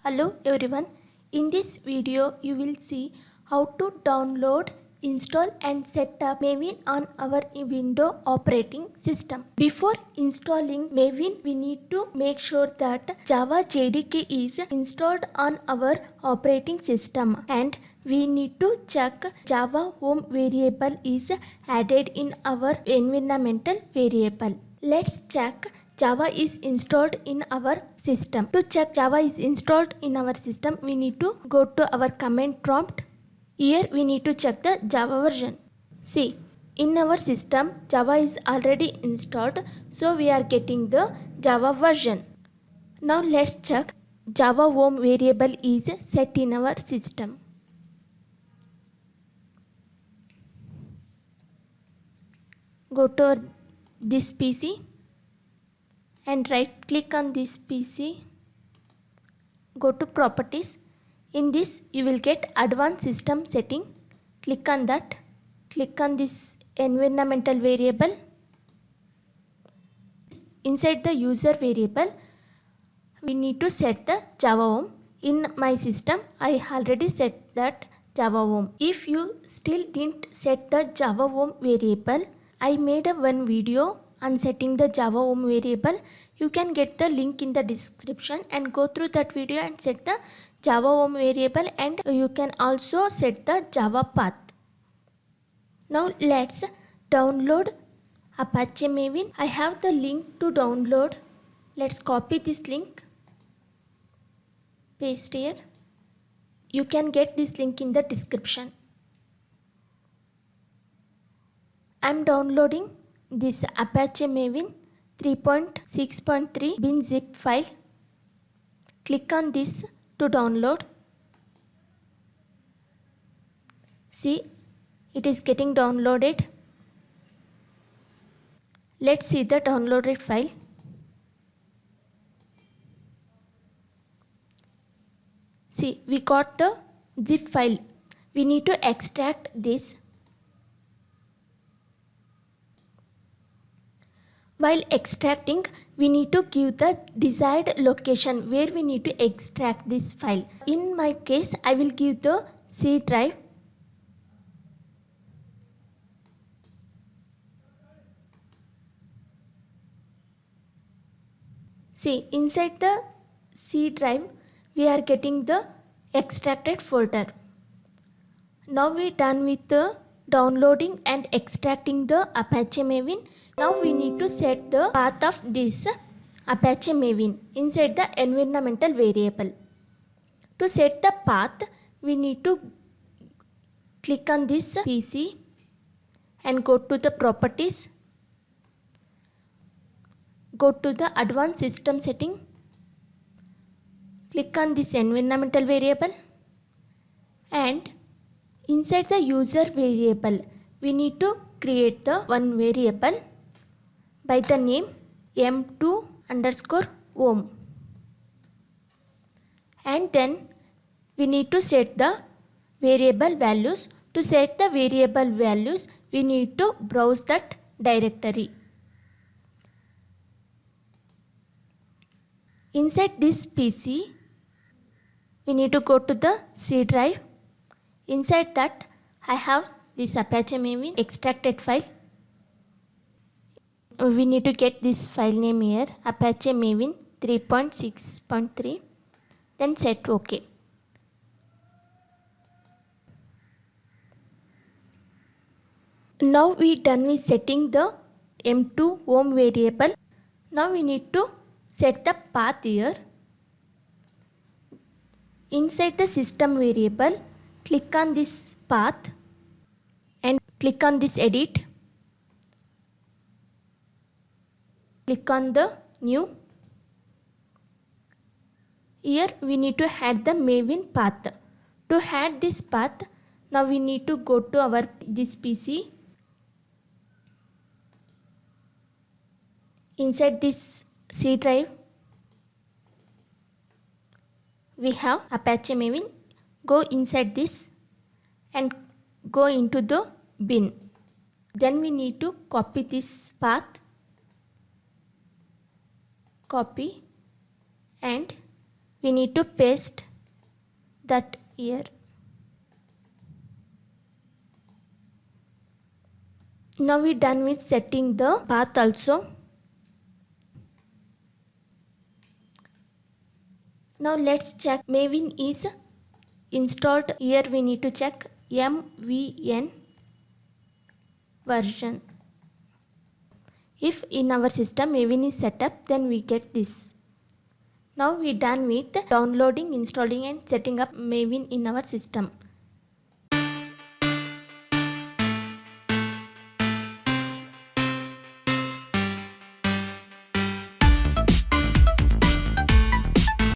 Hello everyone. In this video you will see how to download, install and set up Maven on our Windows operating system. Before installing Maven, we need to make sure that Java JDK is installed on our operating system, and we need to check Java home variable is added in our environmental variable. Let's check Java is installed in our system. To check Java is installed in our system, we need to go to our command prompt. Here we need to check the Java version. See, in our system Java is already installed, so we are getting the Java version. Now let's check Java home variable is set in our system. Go to this PC and right click on this PC. Go to properties. In this you will get advanced system setting. Click on that. Click on this environmental variable. Inside the user variable we need to set the Java home. In my system I already set that Java home. If you still didn't set the Java home variable, I made one video on setting the Java home variable. You can get the link in the description and go through that video and set the Java home variable, and you can also set the Java path. Now let's download Apache Maven. I have the link to download. Let's copy this link, paste here. You can get this link in the description. I am downloading this Apache Maven 3.6.3 bin zip file. Click on this to download. See, it is getting downloaded. Let's see the downloaded file. See, we got the zip file. We need to extract this. While extracting, we need to give the desired location where we need to extract this file. In my case, I will give the C drive. See, inside the C drive, we are getting the extracted folder. Now we are done with the downloading and extracting the Apache Maven. Now we need to set the path of this Apache Maven inside the environmental variable. To set the path, we need to click on this PC and go to the properties. Go to the advanced system setting. Click on this environmental variable, and inside the user variable we need to create the one variable by the name m2_home, and then we need to set the variable values. To set the variable values, we need to browse that directory. Inside this PC, we need to go to the C drive. Inside that, I have this Apache Maven extracted file. We need to get this file name here, Apache Maven 3.6.3. Then set OK. Now we done with setting the m2 home variable. Now we need to set the path here. Inside the system variable, click on this path and click on this edit. Click on the new. Here we need to add the Maven path. To add this path, now we need to go to this PC. Inside this C drive, we have Apache Maven. Go inside this and go into the bin. Then we need to copy this path. Copy and We need to paste that here. Now we done with setting the path also. Now let's check Maven is installed. Here we need to check MVN version. If in our system Maven is set up, then we get this. Now we done with downloading, installing and setting up Maven in our system.